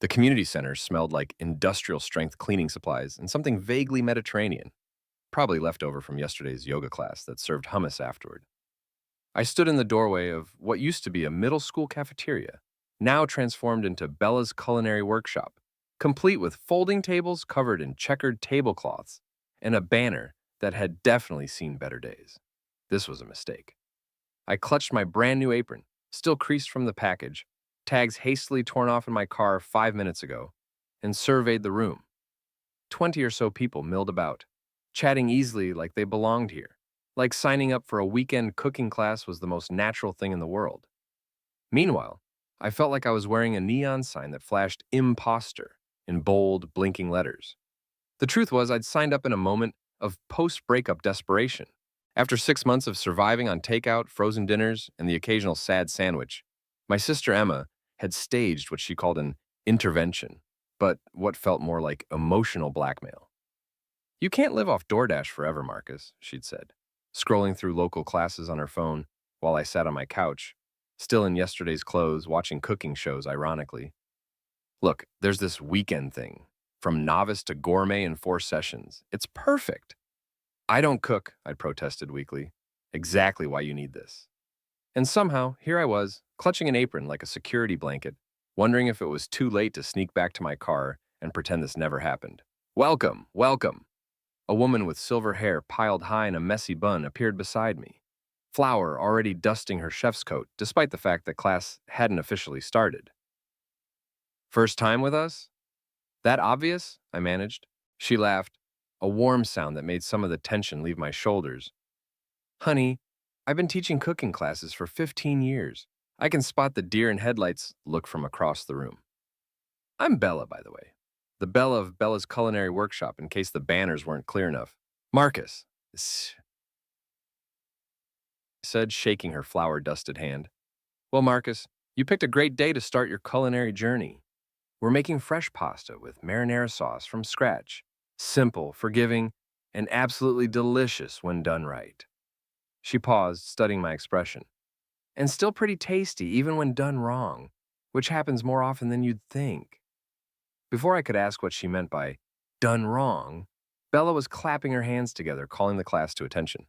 The community center smelled like industrial-strength cleaning supplies and something vaguely Mediterranean, probably leftover from yesterday's yoga class that served hummus afterward. I stood in the doorway of what used to be a middle school cafeteria, now transformed into Bella's Culinary Workshop, complete with folding tables covered in checkered tablecloths and a banner that had definitely seen better days. This was a mistake. I clutched my brand new apron, still creased from the package, tags hastily torn off in my car 5 minutes ago, and surveyed the room. 20 or so people milled about, chatting easily like they belonged here, like signing up for a weekend cooking class was the most natural thing in the world. Meanwhile, I felt like I was wearing a neon sign that flashed "Imposter" in bold, blinking letters. The truth was, I'd signed up in a moment of post-breakup desperation. After 6 months of surviving on takeout, frozen dinners, and the occasional sad sandwich, my sister Emma had staged what she called an intervention, but what felt more like emotional blackmail. "You can't live off DoorDash forever, Marcus," she'd said, scrolling through local classes on her phone while I sat on my couch, still in yesterday's clothes, watching cooking shows, ironically. "Look, there's this weekend thing, from novice to gourmet in 4 sessions. It's perfect." "I don't cook," I protested weakly. "Exactly why you need this." And somehow, here I was, clutching an apron like a security blanket, wondering if it was too late to sneak back to my car and pretend this never happened. "Welcome, welcome." A woman with silver hair piled high in a messy bun appeared beside me, flour already dusting her chef's coat, despite the fact that class hadn't officially started. "First time with us? That obvious?" I managed. She laughed, a warm sound that made some of the tension leave my shoulders. "Honey, I've been teaching cooking classes for 15 years. I can spot the deer in headlights look from across the room." "I'm Bella, by the way. The Bella of Bella's Culinary Workshop, in case the banners weren't clear enough." "Marcus," said, shaking her flour-dusted hand. "Well, Marcus, you picked a great day to start your culinary journey. We're making fresh pasta with marinara sauce from scratch. Simple, forgiving, and absolutely delicious when done right." She paused, studying my expression. "And still pretty tasty, even when done wrong, which happens more often than you'd think." Before I could ask what she meant by "done wrong," Bella was clapping her hands together, calling the class to attention.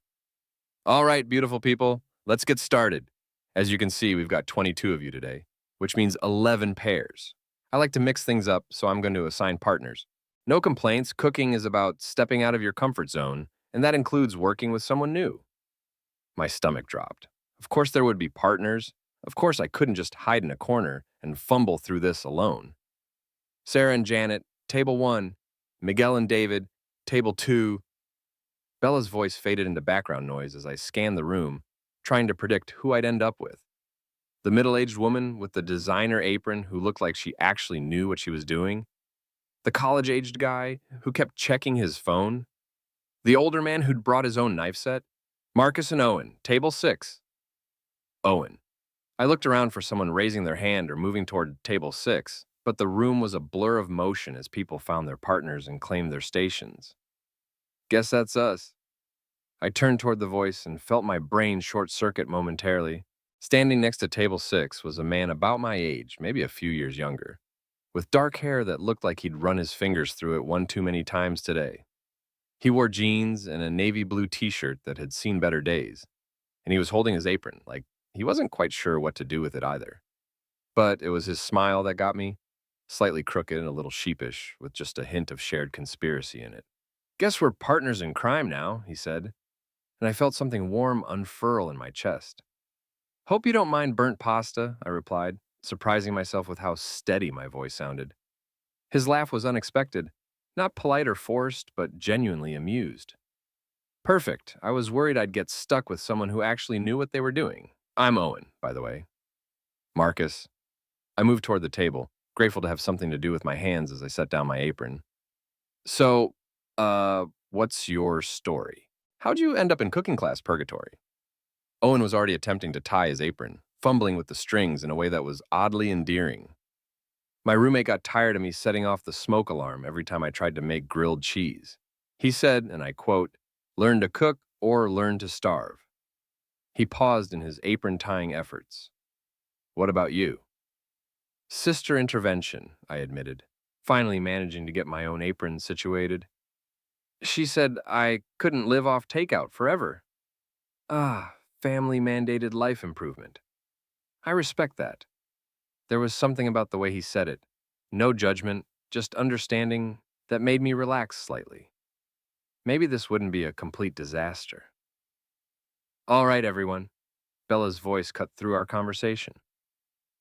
"All right, beautiful people, let's get started. As you can see, we've got 22 of you today, which means 11 pairs. I like to mix things up, so I'm going to assign partners. No complaints, cooking is about stepping out of your comfort zone, and that includes working with someone new." My stomach dropped. Of course there would be partners. Of course I couldn't just hide in a corner and fumble through this alone. "Sarah and Janet, table 1. Miguel and David, table 2. Bella's voice faded into background noise as I scanned the room, trying to predict who I'd end up with. The middle-aged woman with the designer apron who looked like she actually knew what she was doing. The college-aged guy who kept checking his phone. The older man who'd brought his own knife set. "Marcus and Owen, table 6. Owen. I looked around for someone raising their hand or moving toward table 6, but the room was a blur of motion as people found their partners and claimed their stations. "Guess that's us." I turned toward the voice and felt my brain short-circuit momentarily. Standing next to table 6 was a man about my age, maybe a few years younger, with dark hair that looked like he'd run his fingers through it one too many times today. He wore jeans and a navy blue t-shirt that had seen better days, and he was holding his apron, like he wasn't quite sure what to do with it either. But it was his smile that got me, slightly crooked and a little sheepish, with just a hint of shared conspiracy in it. "Guess we're partners in crime now," he said, and I felt something warm unfurl in my chest. "Hope you don't mind burnt pasta," I replied, surprising myself with how steady my voice sounded. His laugh was unexpected, not polite or forced, but genuinely amused. "Perfect. I was worried I'd get stuck with someone who actually knew what they were doing. I'm Owen, by the way." "Marcus." I moved toward the table, grateful to have something to do with my hands as I set down my apron. "So, what's your story? How'd you end up in cooking class purgatory?" Owen was already attempting to tie his apron, fumbling with the strings in a way that was oddly endearing. "My roommate got tired of me setting off the smoke alarm every time I tried to make grilled cheese. He said, and I quote, 'Learn to cook or learn to starve.'" He paused in his apron tying efforts. "What about you?" Sister intervention, I admitted, finally managing to get my own apron situated. She said I couldn't live off takeout forever. Ah, family mandated life improvement. I respect that. There was something about the way he said it. No judgment, just understanding that made me relax slightly. Maybe this wouldn't be a complete disaster. All right, everyone. Bella's voice cut through our conversation.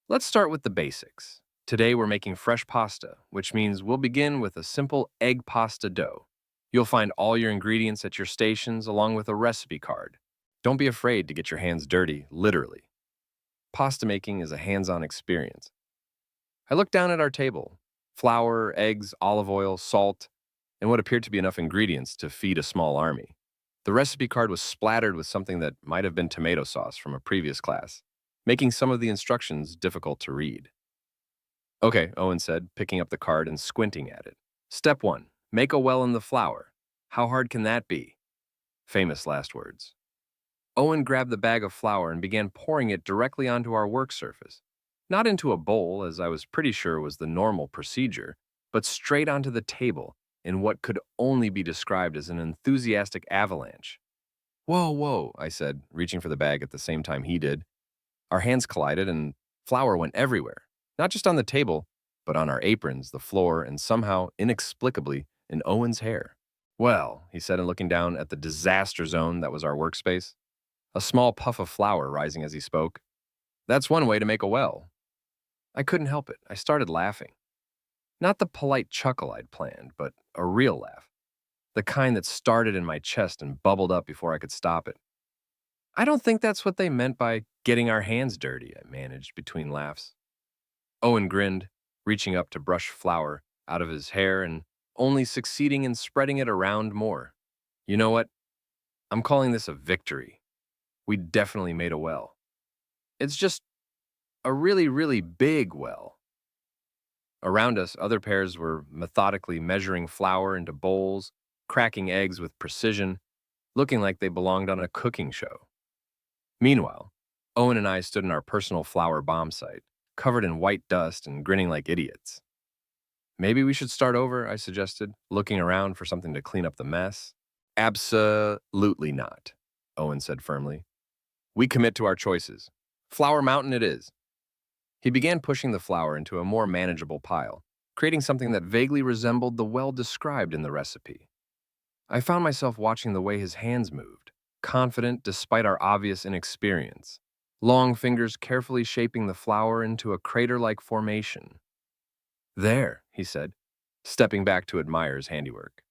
Let's start with the basics. Today we're making fresh pasta, which means we'll begin with a simple egg pasta dough. You'll find all your ingredients at your stations along with a recipe card. Don't be afraid to get your hands dirty, literally. Pasta making is a hands-on experience. I looked down at our table. Flour, eggs, olive oil, salt, and what appeared to be enough ingredients to feed a small army. The recipe card was splattered with something that might have been tomato sauce from a previous class, making some of the instructions difficult to read. Okay, Owen said, picking up the card and squinting at it. Step 1. Make a well in the flour. How hard can that be? Famous last words. Owen grabbed the bag of flour and began pouring it directly onto our work surface. Not into a bowl, as I was pretty sure was the normal procedure, but straight onto the table in what could only be described as an enthusiastic avalanche. Whoa, whoa, I said, reaching for the bag at the same time he did. Our hands collided and flour went everywhere, not just on the table, but on our aprons, the floor, and somehow, inexplicably, in Owen's hair. Well, he said, and looking down at the disaster zone that was our workspace, a small puff of flour rising as he spoke. That's one way to make a well. I couldn't help it. I started laughing. Not the polite chuckle I'd planned, but a real laugh. The kind that started in my chest and bubbled up before I could stop it. I don't think that's what they meant by getting our hands dirty, I managed between laughs. Owen grinned, reaching up to brush flour out of his hair and only succeeding in spreading it around more. You know what? I'm calling this a victory. We definitely made a well. It's just a really, really big well. Around us, other pairs were methodically measuring flour into bowls, cracking eggs with precision, looking like they belonged on a cooking show. Meanwhile, Owen and I stood in our personal flour bomb site, covered in white dust and grinning like idiots. Maybe we should start over, I suggested, looking around for something to clean up the mess. Absolutely not, Owen said firmly. We commit to our choices. Flour Mountain it is. He began pushing the flour into a more manageable pile, creating something that vaguely resembled the well described in the recipe. I found myself watching the way his hands moved, confident despite our obvious inexperience, long fingers carefully shaping the flour into a crater-like formation. There, he said, stepping back to admire his handiwork.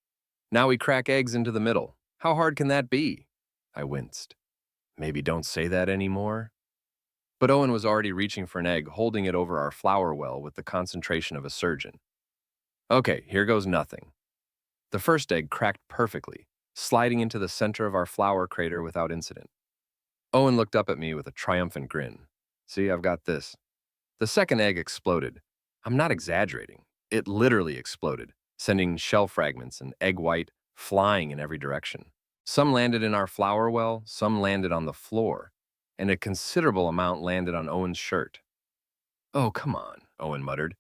Now we crack eggs into the middle. How hard can that be? I winced. Maybe don't say that anymore. But Owen was already reaching for an egg, holding it over our flour well with the concentration of a surgeon. Okay, here goes nothing. The first egg cracked perfectly, sliding into the center of our flour crater without incident. Owen looked up at me with a triumphant grin. See, I've got this. The second egg exploded. I'm not exaggerating. It literally exploded, sending shell fragments and egg white flying in every direction. Some landed in our flour well, some landed on the floor, and a considerable amount landed on Owen's shirt. Oh, come on, Owen muttered,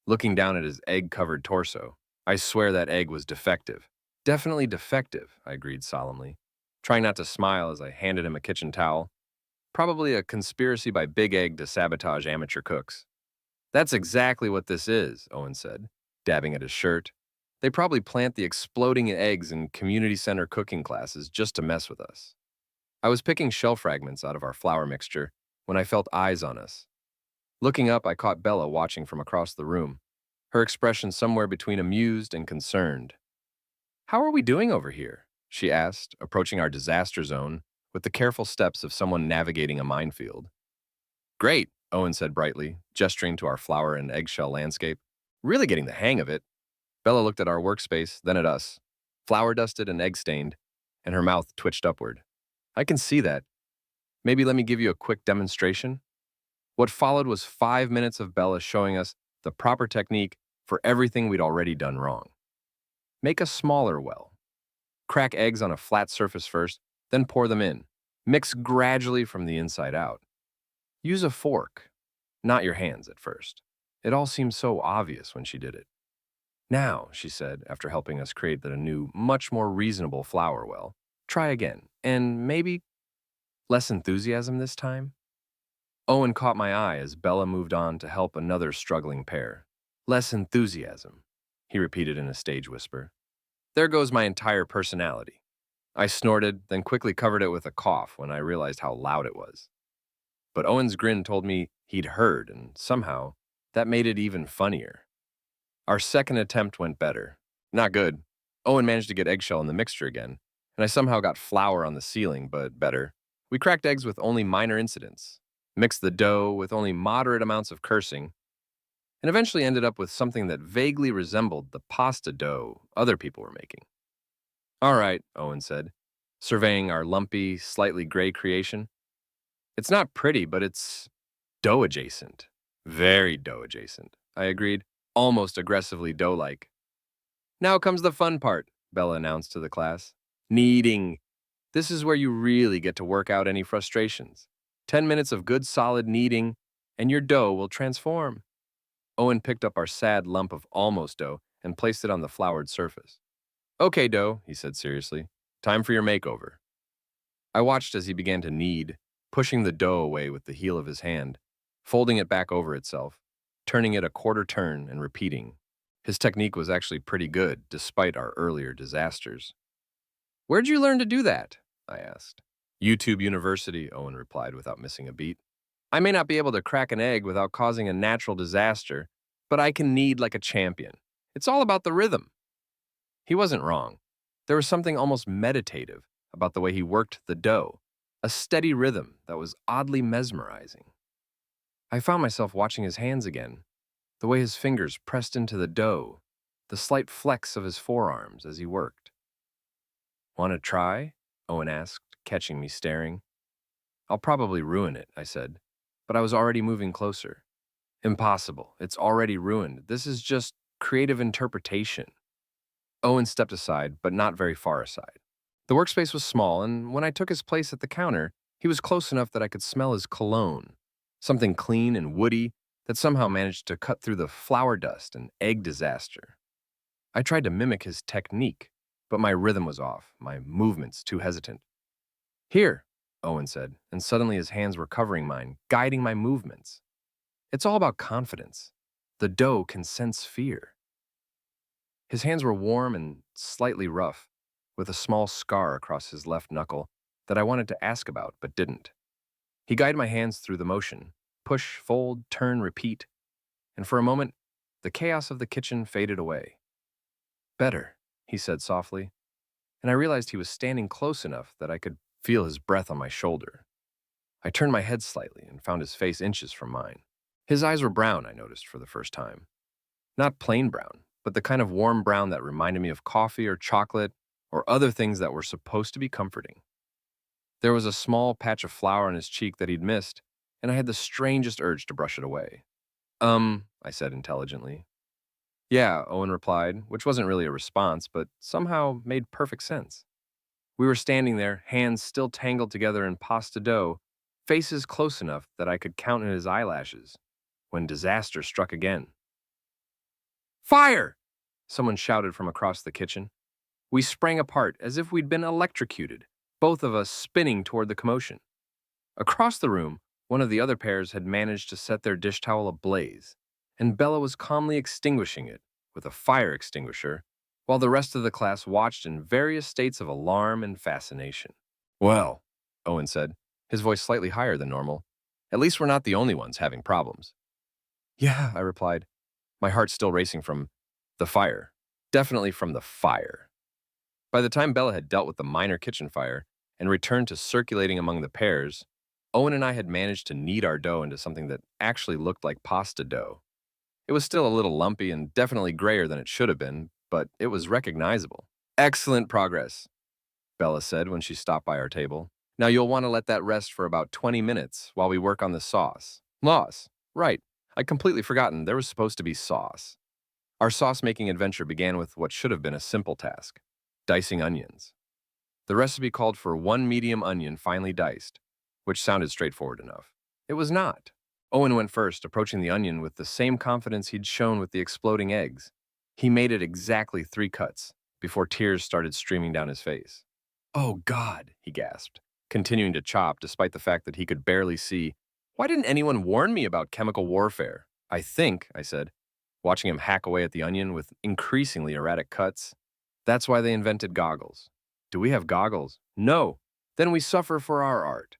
looking down at his egg-covered torso. I swear that egg was defective. Definitely defective, I agreed solemnly, trying not to smile as I handed him a kitchen towel. Probably a conspiracy by Big Egg to sabotage amateur cooks. That's exactly what this is, Owen said, dabbing at his shirt. They probably plant the exploding eggs in community center cooking classes just to mess with us. I was picking shell fragments out of our flour mixture when I felt eyes on us. Looking up, I caught Bella watching from across the room, her expression somewhere between amused and concerned. How are we doing over here? She asked, approaching our disaster zone with the careful steps of someone navigating a minefield. Great, Owen said brightly, gesturing to our flour and eggshell landscape. Really getting the hang of it. Bella looked at our workspace, then at us, flour-dusted and egg-stained, and her mouth twitched upward. I can see that. Maybe let me give you a quick demonstration. What followed was 5 minutes of Bella showing us the proper technique for everything we'd already done wrong. Make a smaller well. Crack eggs on a flat surface first, then pour them in. Mix gradually from the inside out. Use a fork, not your hands at first. It all seemed so obvious when she did it. Now, she said, after helping us create a new, much more reasonable flour well, try again, and maybe less enthusiasm this time? Owen caught my eye as Bella moved on to help another struggling pair. Less enthusiasm, he repeated in a stage whisper. There goes my entire personality. I snorted, then quickly covered it with a cough when I realized how loud it was. But Owen's grin told me he'd heard, and somehow, that made it even funnier. Our second attempt went better. Not good. Owen managed to get eggshell in the mixture again, and I somehow got flour on the ceiling, but better. We cracked eggs with only minor incidents, mixed the dough with only moderate amounts of cursing, and eventually ended up with something that vaguely resembled the pasta dough other people were making. All right, Owen said, surveying our lumpy, slightly gray creation. It's not pretty, but it's dough adjacent. Very dough adjacent, I agreed, almost aggressively dough-like. Now comes the fun part, Bella announced to the class. Kneading. This is where you really get to work out any frustrations. 10 minutes of good solid kneading, and your dough will transform. Owen picked up our sad lump of almost dough and placed it on the floured surface. Okay, dough, he said seriously. Time for your makeover. I watched as he began to knead, pushing the dough away with the heel of his hand, folding it back over itself, turning it a quarter turn and repeating. His technique was actually pretty good, despite our earlier disasters. Where'd you learn to do that? I asked. YouTube University, Owen replied without missing a beat. I may not be able to crack an egg without causing a natural disaster, but I can knead like a champion. It's all about the rhythm. He wasn't wrong. There was something almost meditative about the way he worked the dough, a steady rhythm that was oddly mesmerizing. I found myself watching his hands again, the way his fingers pressed into the dough, the slight flex of his forearms as he worked. Want to try? Owen asked, catching me staring. I'll probably ruin it, I said, but I was already moving closer. Impossible. It's already ruined. This is just creative interpretation. Owen stepped aside, but not very far aside. The workspace was small, and when I took his place at the counter, he was close enough that I could smell his cologne, something clean and woody that somehow managed to cut through the flour dust and egg disaster. I tried to mimic his technique, but my rhythm was off, my movements too hesitant. Here, Owen said, and suddenly his hands were covering mine, guiding my movements. It's all about confidence. The dough can sense fear. His hands were warm and slightly rough, with a small scar across his left knuckle that I wanted to ask about but didn't. He guided my hands through the motion, push, fold, turn, repeat, and for a moment, the chaos of the kitchen faded away. Better, he said softly, and I realized he was standing close enough that I could feel his breath on my shoulder. I turned my head slightly and found his face inches from mine. His eyes were brown, I noticed for the first time. Not plain brown, but the kind of warm brown that reminded me of coffee or chocolate or other things that were supposed to be comforting. There was a small patch of flour on his cheek that he'd missed, and I had the strangest urge to brush it away. I said intelligently. Yeah, Owen replied, which wasn't really a response, but somehow made perfect sense. We were standing there, hands still tangled together in pasta dough, faces close enough that I could count in his eyelashes, when disaster struck again. Fire! Someone shouted from across the kitchen. We sprang apart as if we'd been electrocuted, both of us spinning toward the commotion. Across the room, one of the other pairs had managed to set their dish towel ablaze, and Bella was calmly extinguishing it with a fire extinguisher, while the rest of the class watched in various states of alarm and fascination. Well, Owen said, his voice slightly higher than normal, at least we're not the only ones having problems. Yeah, I replied, my heart still racing from the fire. Definitely from the fire. By the time Bella had dealt with the minor kitchen fire and returned to circulating among the pairs, Owen and I had managed to knead our dough into something that actually looked like pasta dough. It was still a little lumpy and definitely grayer than it should have been, but it was recognizable. Excellent progress, Bella said when she stopped by our table. Now you'll want to let that rest for about 20 minutes while we work on the sauce. Sauce, right. I'd completely forgotten there was supposed to be sauce. Our sauce-making adventure began with what should have been a simple task, dicing onions. The recipe called for 1 medium onion finely diced, which sounded straightforward enough. It was not. Owen went first, approaching the onion with the same confidence he'd shown with the exploding eggs. He made it exactly 3 cuts before tears started streaming down his face. "Oh, God," he gasped, continuing to chop despite the fact that he could barely see. "Why didn't anyone warn me about chemical warfare?" "I think," I said, watching him hack away at the onion with increasingly erratic cuts. "That's why they invented goggles." "Do we have goggles?" "No." "Then we suffer for our art."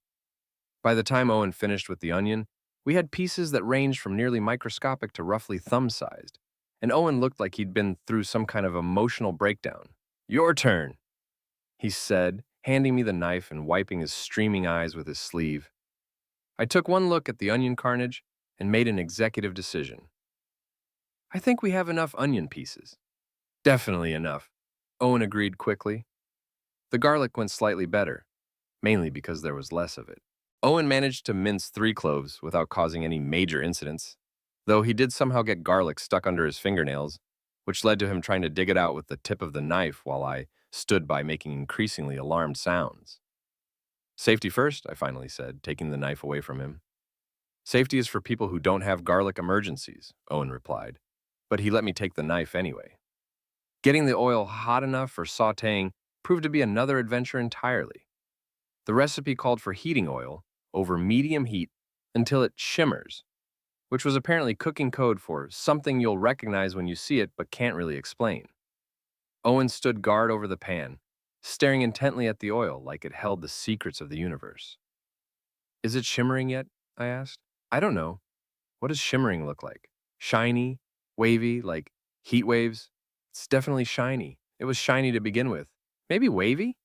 By the time Owen finished with the onion, we had pieces that ranged from nearly microscopic to roughly thumb-sized, and Owen looked like he'd been through some kind of emotional breakdown. "Your turn," he said, handing me the knife and wiping his streaming eyes with his sleeve. I took one look at the onion carnage and made an executive decision. "I think we have enough onion pieces." "Definitely enough," Owen agreed quickly. The garlic went slightly better, mainly because there was less of it. Owen managed to mince 3 cloves without causing any major incidents, though he did somehow get garlic stuck under his fingernails, which led to him trying to dig it out with the tip of the knife while I stood by making increasingly alarmed sounds. "Safety first," I finally said, taking the knife away from him. "Safety is for people who don't have garlic emergencies," Owen replied, but he let me take the knife anyway. Getting the oil hot enough for sautéing proved to be another adventure entirely. The recipe called for heating oil over medium heat until it shimmers, which was apparently cooking code for something you'll recognize when you see it but can't really explain. Owen stood guard over the pan, staring intently at the oil like it held the secrets of the universe. "Is it shimmering yet?" I asked. "I don't know. What does shimmering look like? Shiny? Wavy? Like heat waves?" "It's definitely shiny. It was shiny to begin with. Maybe wavy?"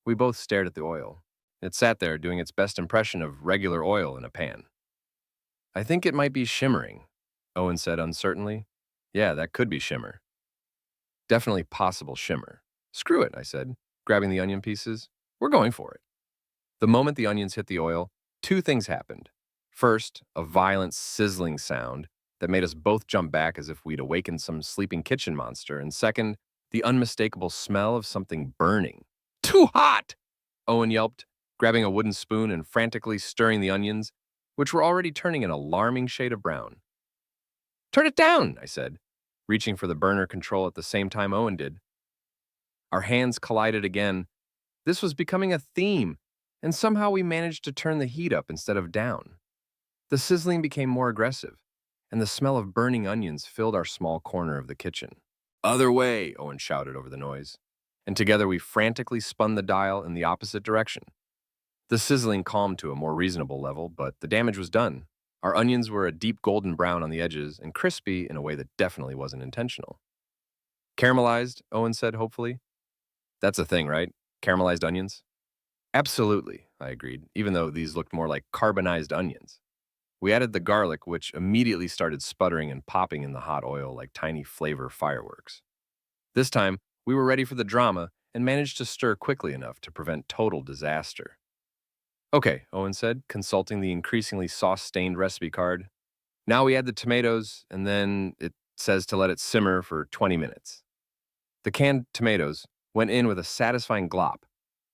We both stared at the oil. It sat there doing its best impression of regular oil in a pan. "I think it might be shimmering," Owen said uncertainly. "Yeah, that could be shimmer. Definitely possible shimmer." "Screw it," I said, grabbing the onion pieces. "We're going for it." The moment the onions hit the oil, 2 things happened. First, a violent sizzling sound that made us both jump back as if we'd awakened some sleeping kitchen monster, and second, the unmistakable smell of something burning. "Too hot!" Owen yelped, grabbing a wooden spoon and frantically stirring the onions, which were already turning an alarming shade of brown. "Turn it down," I said, reaching for the burner control at the same time Owen did. Our hands collided again. This was becoming a theme, and somehow we managed to turn the heat up instead of down. The sizzling became more aggressive, and the smell of burning onions filled our small corner of the kitchen. "Other way," Owen shouted over the noise, and together we frantically spun the dial in the opposite direction. The sizzling calmed to a more reasonable level, but the damage was done. Our onions were a deep golden brown on the edges and crispy in a way that definitely wasn't intentional. "Caramelized," Owen said hopefully. "That's a thing, right? Caramelized onions?" "Absolutely," I agreed, even though these looked more like carbonized onions. We added the garlic, which immediately started sputtering and popping in the hot oil like tiny flavor fireworks. This time, we were ready for the drama and managed to stir quickly enough to prevent total disaster. "Okay," Owen said, consulting the increasingly sauce-stained recipe card. "Now we add the tomatoes, and then it says to let it simmer for 20 minutes. The canned tomatoes went in with a satisfying glop,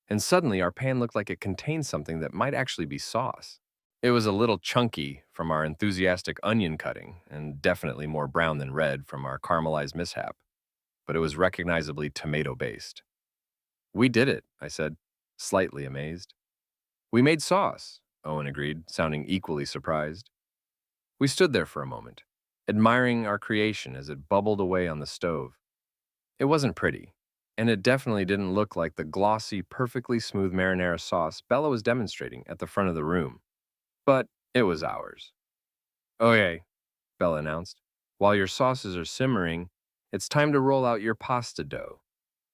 and suddenly our pan looked like it contained something that might actually be sauce. It was a little chunky from our enthusiastic onion cutting, and definitely more brown than red from our caramelized mishap, but it was recognizably tomato-based. "We did it," I said, slightly amazed. "We made sauce," Owen agreed, sounding equally surprised. We stood there for a moment, admiring our creation as it bubbled away on the stove. It wasn't pretty, and it definitely didn't look like the glossy, perfectly smooth marinara sauce Bella was demonstrating at the front of the room. But it was ours. "Okay," Bella announced. "While your sauces are simmering, it's time to roll out your pasta dough.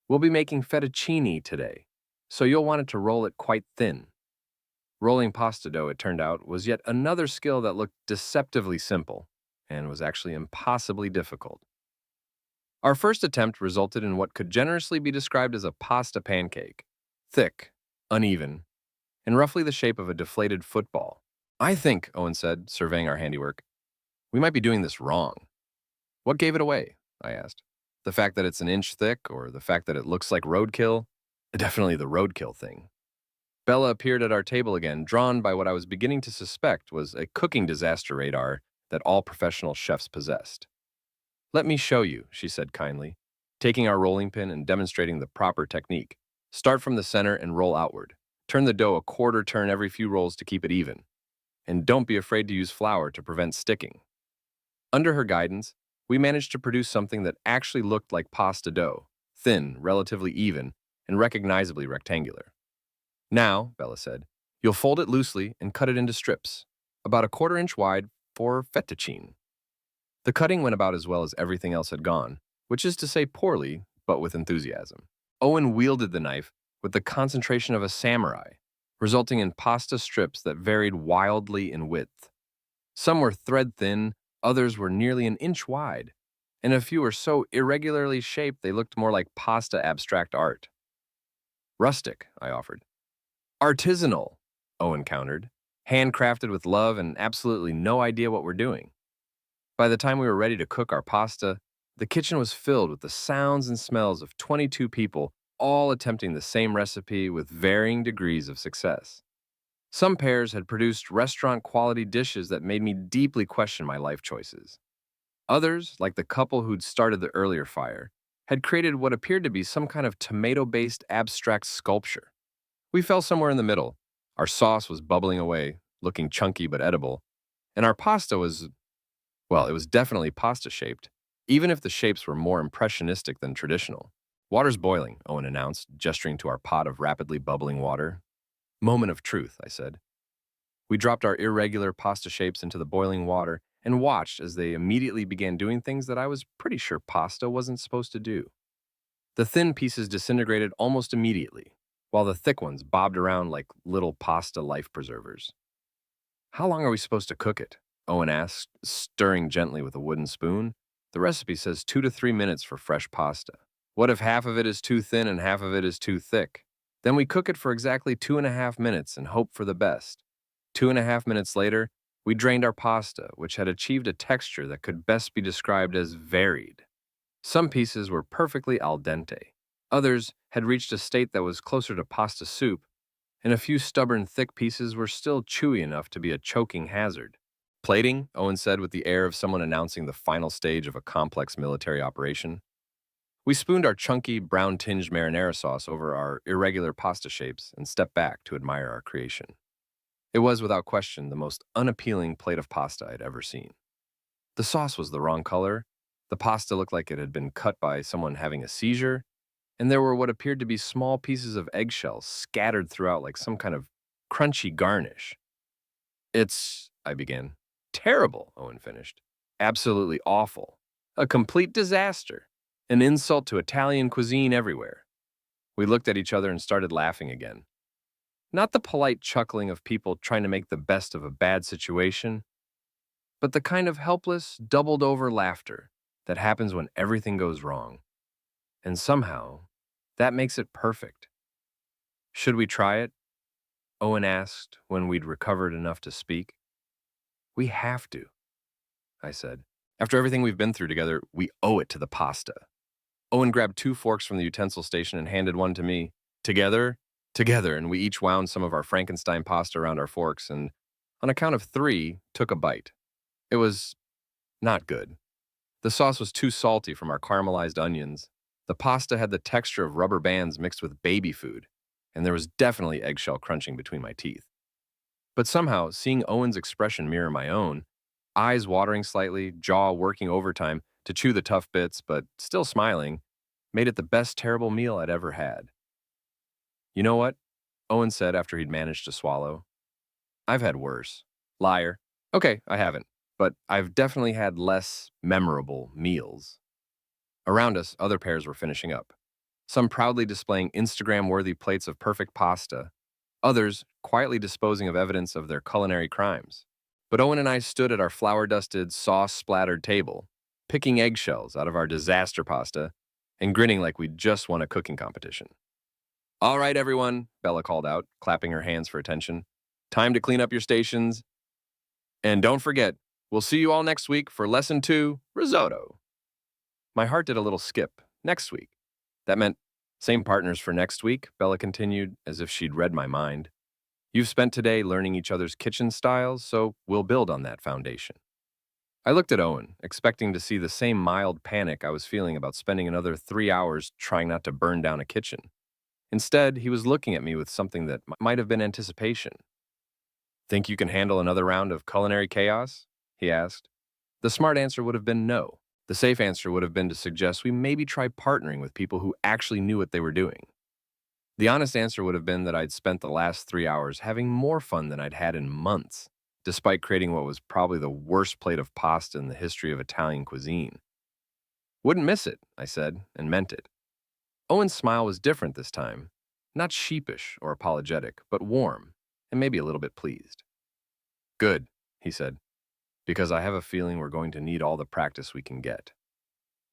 We'll be making fettuccine today, so you'll want it to roll it quite thin." Rolling pasta dough, it turned out, was yet another skill that looked deceptively simple and was actually impossibly difficult. Our first attempt resulted in what could generously be described as a pasta pancake, thick, uneven, and roughly the shape of a deflated football. "I think," Owen said, surveying our handiwork, "we might be doing this wrong." "What gave it away?" I asked. "The fact that it's an inch thick or the fact that it looks like roadkill?" "Definitely the roadkill thing." Bella appeared at our table again, drawn by what I was beginning to suspect was a cooking disaster radar that all professional chefs possessed. "Let me show you," she said kindly, taking our rolling pin and demonstrating the proper technique. "Start from the center and roll outward. Turn the dough a quarter turn every few rolls to keep it even. And don't be afraid to use flour to prevent sticking." Under her guidance, we managed to produce something that actually looked like pasta dough, thin, relatively even, and recognizably rectangular. "Now," Bella said, "you'll fold it loosely and cut it into strips, about a quarter-inch wide for fettuccine." The cutting went about as well as everything else had gone, which is to say poorly, but with enthusiasm. Owen wielded the knife with the concentration of a samurai, resulting in pasta strips that varied wildly in width. Some were thread-thin, others were nearly an inch wide, and a few were so irregularly shaped they looked more like pasta abstract art. "Rustic," I offered. "Artisanal," Owen countered. "Handcrafted with love and absolutely no idea what we're doing." By the time we were ready to cook our pasta, the kitchen was filled with the sounds and smells of 22 people, all attempting the same recipe with varying degrees of success. Some pairs had produced restaurant-quality dishes that made me deeply question my life choices. Others, like the couple who'd started the earlier fire, had created what appeared to be some kind of tomato-based abstract sculpture. We fell somewhere in the middle. Our sauce was bubbling away, looking chunky but edible, and our pasta was, well, it was definitely pasta-shaped, even if the shapes were more impressionistic than traditional. "Water's boiling," Owen announced, gesturing to our pot of rapidly bubbling water. "Moment of truth," I said. We dropped our irregular pasta shapes into the boiling water and watched as they immediately began doing things that I was pretty sure pasta wasn't supposed to do. The thin pieces disintegrated almost immediately, while the thick ones bobbed around like little pasta life preservers. "How long are we supposed to cook it?" Owen asked, stirring gently with a wooden spoon. "The recipe says 2 to 3 minutes for fresh pasta. What if half of it is too thin and half of it is too thick? Then we cook it for exactly 2.5 minutes and hope for the best." 2.5 minutes later, we drained our pasta, which had achieved a texture that could best be described as varied. Some pieces were perfectly al dente. Others had reached a state that was closer to pasta soup, and a few stubborn thick pieces were still chewy enough to be a choking hazard. "Plating," Owen said with the air of someone announcing the final stage of a complex military operation. We spooned our chunky, brown-tinged marinara sauce over our irregular pasta shapes and stepped back to admire our creation. It was, without question, the most unappealing plate of pasta I'd ever seen. The sauce was the wrong color, the pasta looked like it had been cut by someone having a seizure, and there were what appeared to be small pieces of eggshells scattered throughout like some kind of crunchy garnish. "It's," I began. "Terrible," Owen finished. "Absolutely awful. A complete disaster. An insult to Italian cuisine everywhere." We looked at each other and started laughing again. Not the polite chuckling of people trying to make the best of a bad situation, but the kind of helpless, doubled-over laughter that happens when everything goes wrong. And somehow, that makes it perfect. "Should we try it?" Owen asked when we'd recovered enough to speak. "We have to," I said. "After everything we've been through together, we owe it to the pasta." Owen grabbed 2 forks from the utensil station and handed one to me. Together, and we each wound some of our Frankenstein pasta around our forks and, on a count of 3, took a bite. It was not good. The sauce was too salty from our caramelized onions. The pasta had the texture of rubber bands mixed with baby food, and there was definitely eggshell crunching between my teeth. But somehow, seeing Owen's expression mirror my own, eyes watering slightly, jaw working overtime to chew the tough bits, but still smiling, made it the best terrible meal I'd ever had. "You know what?" Owen said after he'd managed to swallow. "I've had worse." Liar. "Okay, I haven't, but I've definitely had less memorable meals." Around us, other pairs were finishing up. Some proudly displaying Instagram-worthy plates of perfect pasta, others quietly disposing of evidence of their culinary crimes. But Owen and I stood at our flour-dusted, sauce-splattered table, picking eggshells out of our disaster pasta and grinning like we'd just won a cooking competition. "All right, everyone," Bella called out, clapping her hands for attention. "Time to clean up your stations. And don't forget, we'll see you all next week for Lesson 2, Risotto." My heart did a little skip. Next week. That meant same partners for next week, Bella continued, as if she'd read my mind. You've spent today learning each other's kitchen styles, so we'll build on that foundation. I looked at Owen, expecting to see the same mild panic I was feeling about spending another 3 hours trying not to burn down a kitchen. Instead, he was looking at me with something that might have been anticipation. Think you can handle another round of culinary chaos? He asked. The smart answer would have been no. The safe answer would have been to suggest we maybe try partnering with people who actually knew what they were doing. The honest answer would have been that I'd spent the last 3 hours having more fun than I'd had in months, despite creating what was probably the worst plate of pasta in the history of Italian cuisine. Wouldn't miss it, I said, and meant it. Owen's smile was different this time, not sheepish or apologetic, but warm, and maybe a little bit pleased. Good, he said, because I have a feeling we're going to need all the practice we can get.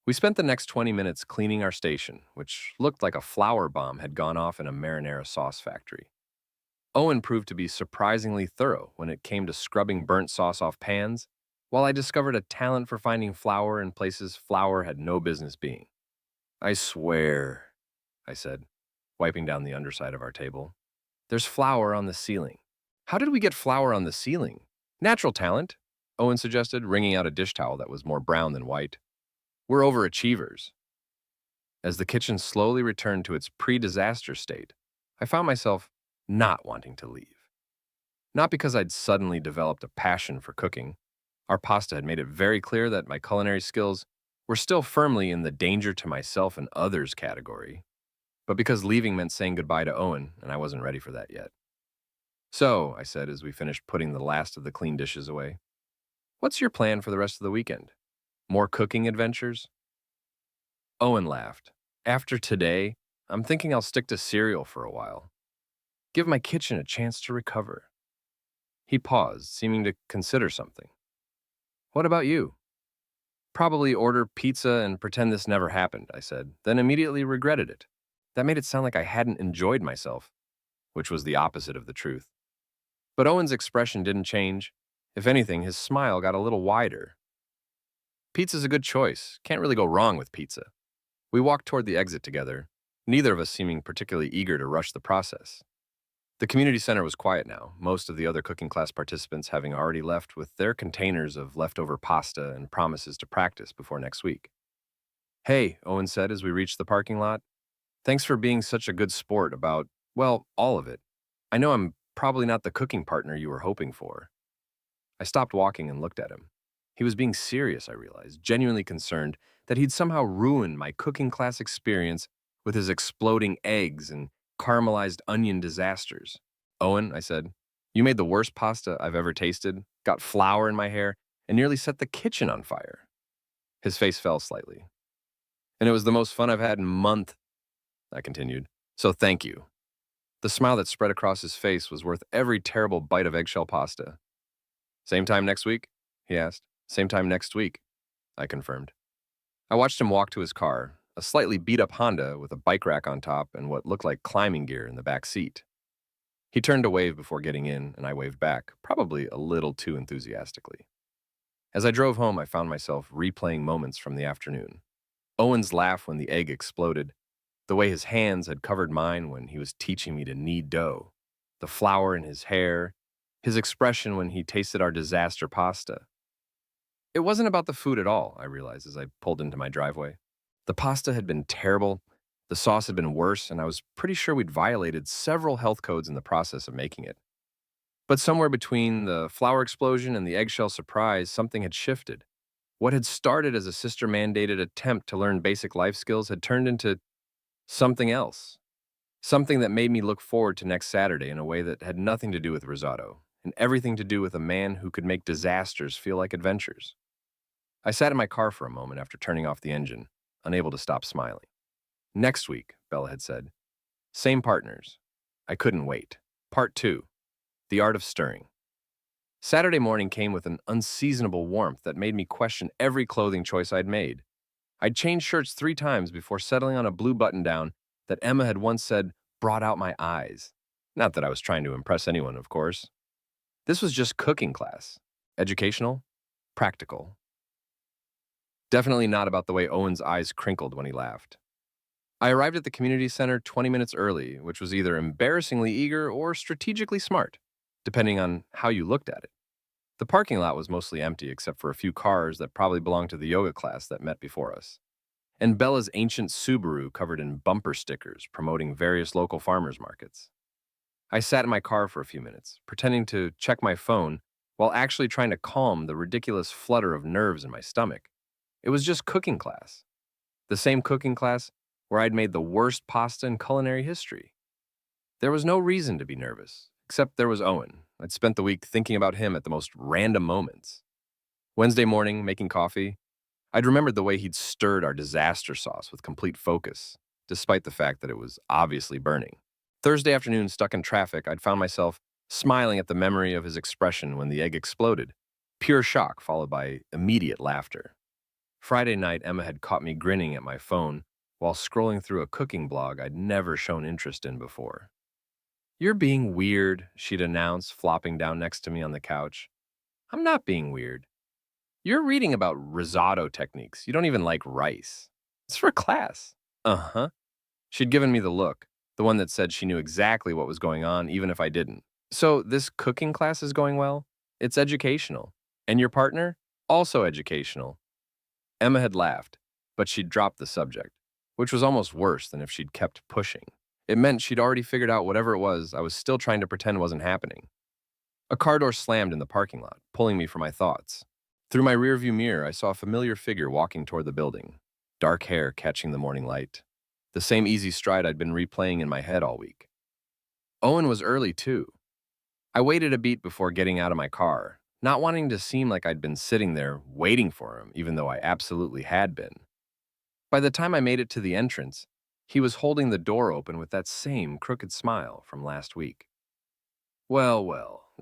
We spent the next 20 minutes cleaning our station, which looked like a flour bomb had gone off in a marinara sauce factory. Owen proved to be surprisingly thorough when it came to scrubbing burnt sauce off pans, while I discovered a talent for finding flour in places flour had no business being. I swear, I said, wiping down the underside of our table. There's flour on the ceiling. How did we get flour on the ceiling? Natural talent, Owen suggested, wringing out a dish towel that was more brown than white. We're overachievers. As the kitchen slowly returned to its pre-disaster state, I found myself not wanting to leave. Not because I'd suddenly developed a passion for cooking. Our pasta had made it very clear that my culinary skills were still firmly in the danger to myself and others category, but because leaving meant saying goodbye to Owen, and I wasn't ready for that yet. So, I said as we finished putting the last of the clean dishes away, what's your plan for the rest of the weekend? More cooking adventures? Owen laughed. After today, I'm thinking I'll stick to cereal for a while. Give my kitchen a chance to recover. He paused, seeming to consider something. What about you? Probably order pizza and pretend this never happened, I said, then immediately regretted it. That made it sound like I hadn't enjoyed myself, which was the opposite of the truth. But Owen's expression didn't change. If anything, his smile got a little wider. Pizza's a good choice. Can't really go wrong with pizza. We walked toward the exit together, neither of us seeming particularly eager to rush the process. The community center was quiet now, most of the other cooking class participants having already left with their containers of leftover pasta and promises to practice before next week. Hey, Owen said as we reached the parking lot. Thanks for being such a good sport about, well, all of it. I know I'm probably not the cooking partner you were hoping for. I stopped walking and looked at him. He was being serious, I realized, genuinely concerned that he'd somehow ruined my cooking class experience with his exploding eggs and caramelized onion disasters. Owen, I said, you made the worst pasta I've ever tasted, got flour in my hair, and nearly set the kitchen on fire. His face fell slightly. And it was the most fun I've had in a month, I continued. So thank you. The smile that spread across his face was worth every terrible bite of eggshell pasta. Same time next week? He asked. Same time next week, I confirmed. I watched him walk to his car, a slightly beat-up Honda with a bike rack on top and what looked like climbing gear in the back seat. He turned to wave before getting in, and I waved back, probably a little too enthusiastically. As I drove home, I found myself replaying moments from the afternoon. Owen's laugh when the egg exploded, the way his hands had covered mine when he was teaching me to knead dough, the flour in his hair, his expression when he tasted our disaster pasta. It wasn't about the food at all, I realized as I pulled into my driveway. The pasta had been terrible, the sauce had been worse, and I was pretty sure we'd violated several health codes in the process of making it. But somewhere between the flour explosion and the eggshell surprise, something had shifted. What had started as a sister-mandated attempt to learn basic life skills had turned into something else. Something that made me look forward to next Saturday in a way that had nothing to do with risotto, and everything to do with a man who could make disasters feel like adventures. I sat in my car for a moment after turning off the engine, unable to stop smiling. Next week, Bella had said. Same partners. I couldn't wait. Part 2. The Art of Stirring. Saturday morning came with an unseasonable warmth that made me question every clothing choice I'd made. I'd changed shirts 3 times before settling on a blue button-down that Emma had once said brought out my eyes. Not that I was trying to impress anyone, of course. This was just cooking class. Educational, practical. Definitely not about the way Owen's eyes crinkled when he laughed. I arrived at the community center 20 minutes early, which was either embarrassingly eager or strategically smart, depending on how you looked at it. The parking lot was mostly empty except for a few cars that probably belonged to the yoga class that met before us, and Bella's ancient Subaru covered in bumper stickers promoting various local farmers markets. I sat in my car for a few minutes, pretending to check my phone while actually trying to calm the ridiculous flutter of nerves in my stomach. It was just cooking class. The same cooking class where I'd made the worst pasta in culinary history. There was no reason to be nervous, except there was Owen. I'd spent the week thinking about him at the most random moments. Wednesday morning, making coffee, I'd remembered the way he'd stirred our disaster sauce with complete focus, despite the fact that it was obviously burning. Thursday afternoon, stuck in traffic, I'd found myself smiling at the memory of his expression when the egg exploded. Pure shock followed by immediate laughter. Friday night, Emma had caught me grinning at my phone while scrolling through a cooking blog I'd never shown interest in before. "You're being weird," she'd announced, flopping down next to me on the couch. "I'm not being weird. You're reading about risotto techniques. You don't even like rice. It's for class." Uh-huh. She'd given me the look, the one that said she knew exactly what was going on, even if I didn't. "So this cooking class is going well? It's educational. And your partner? Also educational." Emma had laughed, but she'd dropped the subject, which was almost worse than if she'd kept pushing. It meant she'd already figured out whatever it was I was still trying to pretend wasn't happening. A car door slammed in the parking lot, pulling me from my thoughts. Through my rearview mirror, I saw a familiar figure walking toward the building, dark hair catching the morning light. The same easy stride I'd been replaying in my head all week. Owen was early, too. I waited a beat before getting out of my car, not wanting to seem like I'd been sitting there waiting for him, even though I absolutely had been. By the time I made it to the entrance, he was holding the door open with that same crooked smile from last week. "Well, well,"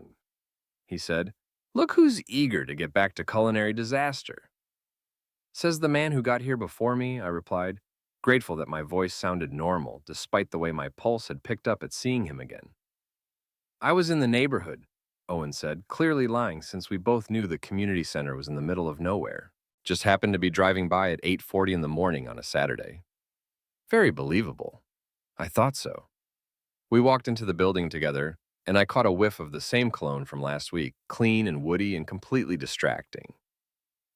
he said. "Look who's eager to get back to culinary disaster." "Says the man who got here before me," I replied, grateful that my voice sounded normal despite the way my pulse had picked up at seeing him again. "I was in the neighborhood," Owen said, clearly lying since we both knew the community center was in the middle of nowhere. "Just happened to be driving by at 8:40 in the morning on a Saturday." Very believable. I thought so. We walked into the building together, and I caught a whiff of the same cologne from last week, clean and woody and completely distracting.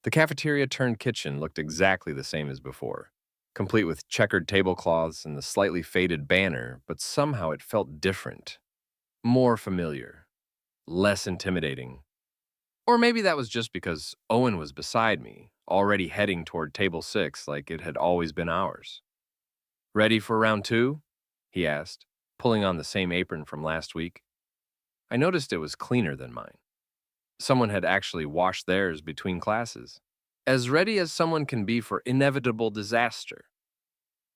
The cafeteria turned kitchen looked exactly the same as before, complete with checkered tablecloths and the slightly faded banner, but somehow it felt different, more familiar, less intimidating. Or maybe that was just because Owen was beside me, already heading toward table 6 like it had always been ours. "Ready for round 2? He asked, pulling on the same apron from last week. I noticed it was cleaner than mine. Someone had actually washed theirs between classes. "As ready as someone can be for inevitable disaster,"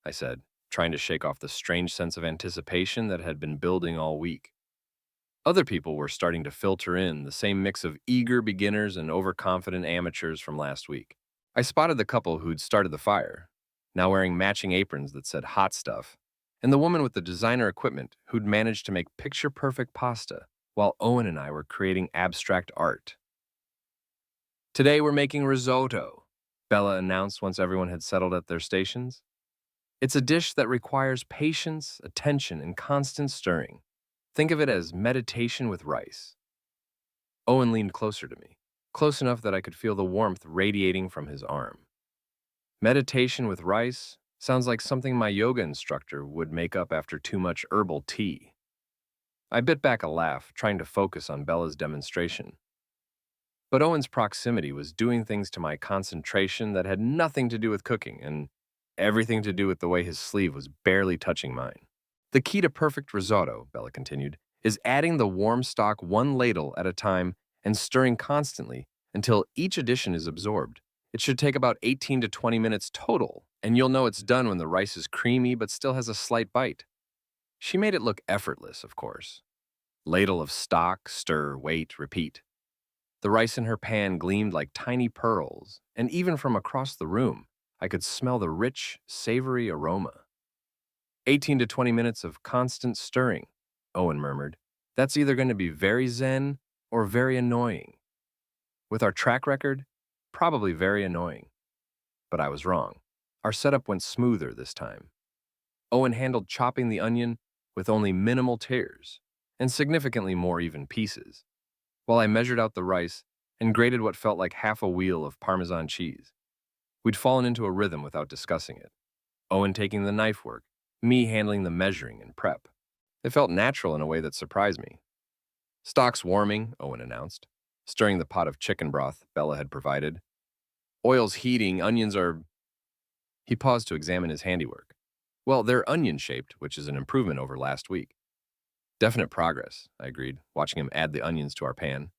I said, trying to shake off the strange sense of anticipation that had been building all week. Other people were starting to filter in, the same mix of eager beginners and overconfident amateurs from last week. I spotted the couple who'd started the fire, now wearing matching aprons that said hot stuff, and the woman with the designer equipment who'd managed to make picture-perfect pasta while Owen and I were creating abstract art. "Today we're making risotto," Bella announced once everyone had settled at their stations. "It's a dish that requires patience, attention, and constant stirring. Think of it as meditation with rice." Owen leaned closer to me, close enough that I could feel the warmth radiating from his arm. Meditation with rice sounds like something my yoga instructor would make up after too much herbal tea. I bit back a laugh, trying to focus on Bella's demonstration. But Owen's proximity was doing things to my concentration that had nothing to do with cooking and everything to do with the way his sleeve was barely touching mine. "The key to perfect risotto," Bella continued, "is adding the warm stock one ladle at a time and stirring constantly until each addition is absorbed. It should take about 18 to 20 minutes total, and you'll know it's done when the rice is creamy but still has a slight bite." She made it look effortless, of course. Ladle of stock, stir, wait, repeat. The rice in her pan gleamed like tiny pearls, and even from across the room, I could smell the rich, savory aroma. 18 to 20 minutes of constant stirring, Owen murmured. "That's either going to be very zen or very annoying." With our track record, probably very annoying. But I was wrong. Our setup went smoother this time. Owen handled chopping the onion with only minimal tears and significantly more even pieces, while I measured out the rice and grated what felt like half a wheel of Parmesan cheese. We'd fallen into a rhythm without discussing it. Owen taking the knife work, me handling the measuring and prep. It felt natural in a way that surprised me. "Stock's warming," Owen announced, stirring the pot of chicken broth Bella had provided. "Oil's heating, onions are—" He paused to examine his handiwork. "Well, they're onion-shaped, which is an improvement over last week." "Definite progress," I agreed, watching him add the onions to our pan.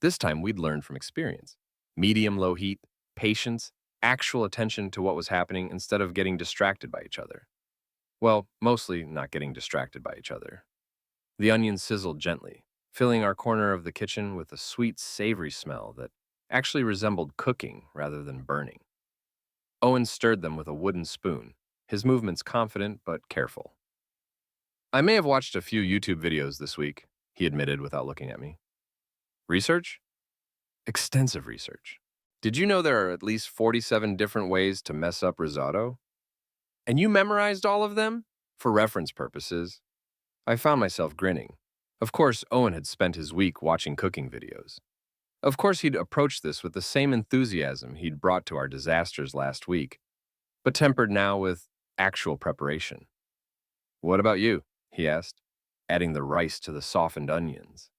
This time we'd learned from experience. Medium-low heat, patience, actual attention to what was happening instead of getting distracted by each other. Well, mostly not getting distracted by each other. The onions sizzled gently, filling our corner of the kitchen with a sweet, savory smell that actually resembled cooking rather than burning. Owen stirred them with a wooden spoon, his movements confident but careful. "I may have watched a few YouTube videos this week," he admitted without looking at me. "Research?" "Extensive research. Did you know there are at least 47 different ways to mess up risotto? And you memorized all of them?" "For reference purposes." I found myself grinning. Of course, Owen had spent his week watching cooking videos. Of course, he'd approached this with the same enthusiasm he'd brought to our disasters last week, but tempered now with actual preparation. "What about you?" he asked, adding the rice to the softened onions.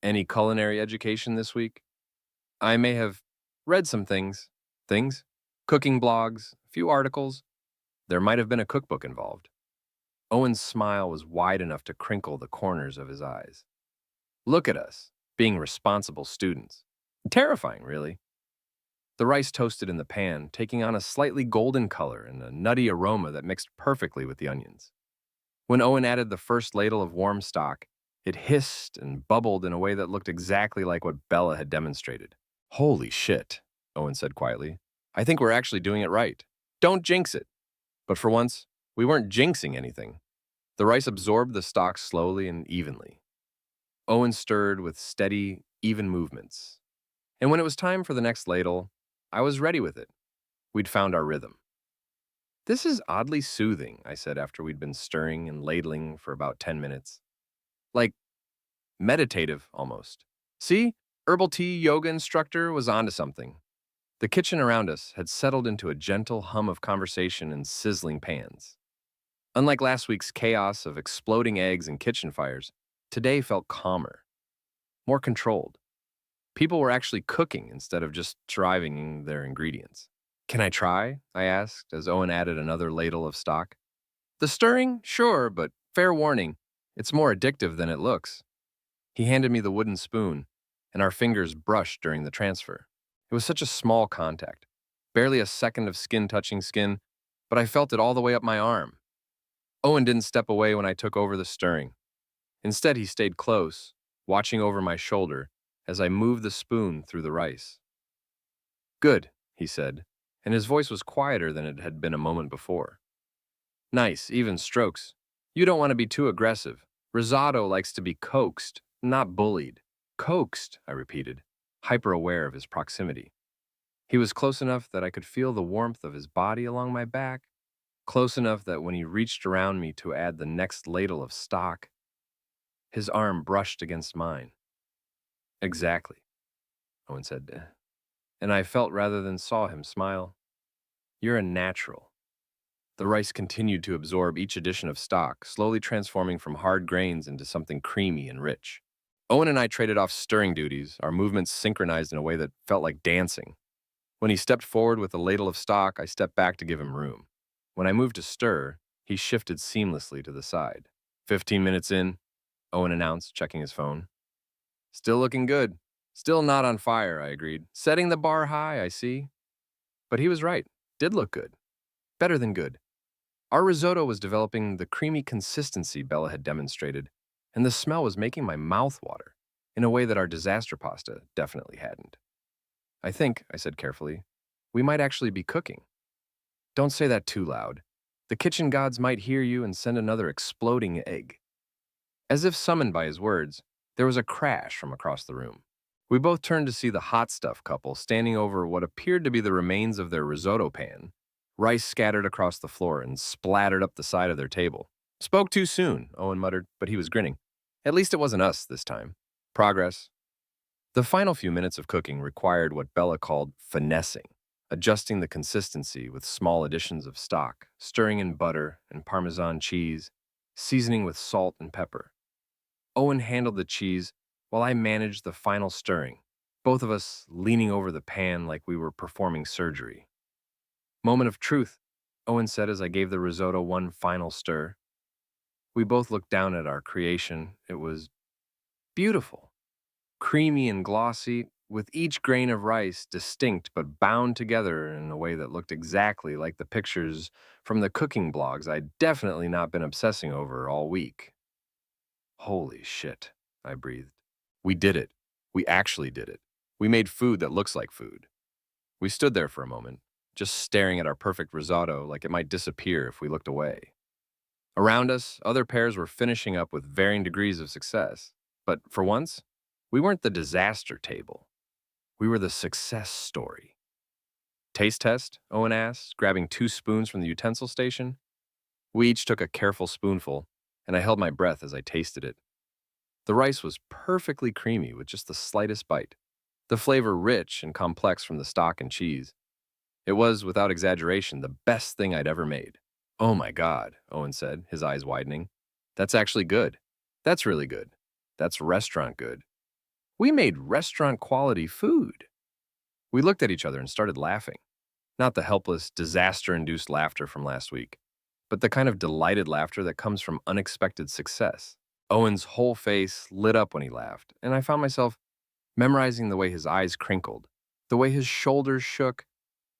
"Any culinary education this week?" "I may have read some things. Things? Cooking blogs, a few articles. There might have been a cookbook involved." Owen's smile was wide enough to crinkle the corners of his eyes. "Look at us, being responsible students. Terrifying, really." The rice toasted in the pan, taking on a slightly golden color and a nutty aroma that mixed perfectly with the onions. When Owen added the first ladle of warm stock, it hissed and bubbled in a way that looked exactly like what Bella had demonstrated. "Holy shit," Owen said quietly. "I think we're actually doing it right. Don't jinx it." But for once, we weren't jinxing anything. The rice absorbed the stock slowly and evenly. Owen stirred with steady, even movements. And when it was time for the next ladle, I was ready with it. We'd found our rhythm. "This is oddly soothing," I said after we'd been stirring and ladling for about 10 minutes. "Like meditative, almost. See, herbal tea yoga instructor was onto something." The kitchen around us had settled into a gentle hum of conversation and sizzling pans. Unlike last week's chaos of exploding eggs and kitchen fires, today felt calmer, more controlled. People were actually cooking instead of just driving their ingredients. "Can I try?" I asked as Owen added another ladle of stock. "The stirring? Sure, but fair warning, it's more addictive than it looks." He handed me the wooden spoon, and our fingers brushed during the transfer. It was such a small contact, barely a second of skin touching skin, but I felt it all the way up my arm. Owen didn't step away when I took over the stirring. Instead, he stayed close, watching over my shoulder as I moved the spoon through the rice. "Good," he said, and his voice was quieter than it had been a moment before. "Nice, even strokes. You don't want to be too aggressive. Risotto likes to be coaxed, not bullied." "Coaxed," I repeated, hyper-aware of his proximity. He was close enough that I could feel the warmth of his body along my back, close enough that when he reached around me to add the next ladle of stock, his arm brushed against mine. "Exactly," Owen said, and I felt rather than saw him smile. "You're a natural." The rice continued to absorb each addition of stock, slowly transforming from hard grains into something creamy and rich. Owen and I traded off stirring duties, our movements synchronized in a way that felt like dancing. When he stepped forward with a ladle of stock, I stepped back to give him room. When I moved to stir, he shifted seamlessly to the side. 15 minutes in, Owen announced, checking his phone. "Still looking good. Still not on fire," I agreed. "Setting the bar high, I see." But he was right. Did look good. Better than good. Our risotto was developing the creamy consistency Bella had demonstrated, and the smell was making my mouth water in a way that our disaster pasta definitely hadn't. "I think," I said carefully, "we might actually be cooking." "Don't say that too loud. The kitchen gods might hear you and send another exploding egg." As if summoned by his words, there was a crash from across the room. We both turned to see the hot stuff couple standing over what appeared to be the remains of their risotto pan, Rice scattered across the floor and splattered up the side of their table. Spoke too soon, Owen muttered, but he was grinning. At least it wasn't us this time. Progress. The final few minutes of cooking required what Bella called finessing, adjusting the consistency with small additions of stock, stirring in butter and Parmesan cheese, seasoning with salt and pepper. Owen handled the cheese while I managed the final stirring, both of us leaning over the pan like we were performing surgery. Moment of truth, Owen said as I gave the risotto one final stir. We both looked down at our creation. It was beautiful, creamy and glossy, with each grain of rice distinct but bound together in a way that looked exactly like the pictures from the cooking blogs I'd definitely not been obsessing over all week. Holy shit, I breathed. We did it. We actually did it. We made food that looks like food. We stood there for a moment, just staring at our perfect risotto like it might disappear if we looked away. Around us, other pairs were finishing up with varying degrees of success. But for once, we weren't the disaster table. We were the success story. Taste test? Owen asked, grabbing 2 spoons from the utensil station. We each took a careful spoonful, and I held my breath as I tasted it. The rice was perfectly creamy with just the slightest bite, the flavor rich and complex from the stock and cheese. It was, without exaggeration, the best thing I'd ever made. Oh my God, Owen said, his eyes widening. That's actually good. That's really good. That's restaurant good. We made restaurant-quality food. We looked at each other and started laughing. Not the helpless, disaster-induced laughter from last week, but the kind of delighted laughter that comes from unexpected success. Owen's whole face lit up when he laughed, and I found myself memorizing the way his eyes crinkled, the way his shoulders shook,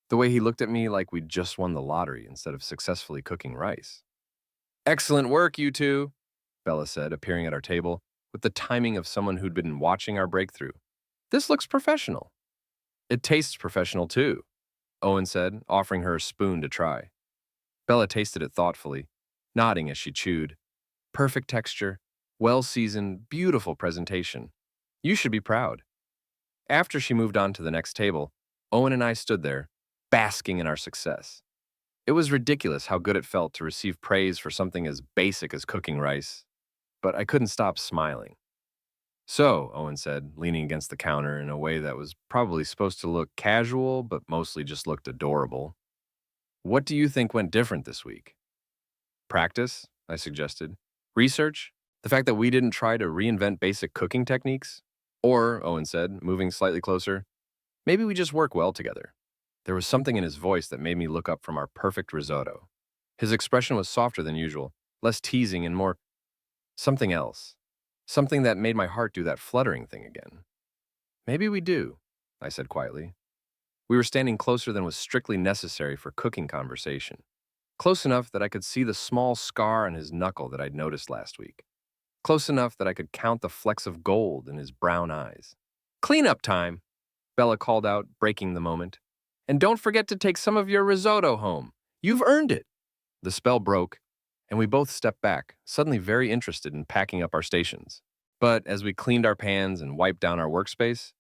the way he looked at me like we'd just won the lottery instead of successfully cooking rice. Excellent work, you two, Bella said, appearing at our table with the timing of someone who'd been watching our breakthrough. This looks professional. It tastes professional, too, Owen said, offering her a spoon to try. Bella tasted it thoughtfully, nodding as she chewed. Perfect texture, well-seasoned, beautiful presentation. You should be proud. After she moved on to the next table, Owen and I stood there, basking in our success. It was ridiculous how good it felt to receive praise for something as basic as cooking rice, but I couldn't stop smiling. So, Owen said, leaning against the counter in a way that was probably supposed to look casual, but mostly just looked adorable. What do you think went different this week? Practice, I suggested. Research? The fact that we didn't try to reinvent basic cooking techniques? Or, Owen said, moving slightly closer, maybe we just work well together. There was something in his voice that made me look up from our perfect risotto. His expression was softer than usual, less teasing and more something else. Something that made my heart do that fluttering thing again. Maybe we do, I said quietly. We were standing closer than was strictly necessary for cooking conversation. Close enough that I could see the small scar on his knuckle that I'd noticed last week. Close enough that I could count the flecks of gold in his brown eyes. Cleanup time, Bella called out, breaking the moment. And don't forget to take some of your risotto home. You've earned it. The spell broke, and we both stepped back, suddenly very interested in packing up our stations. But as we cleaned our pans and wiped down our workspace,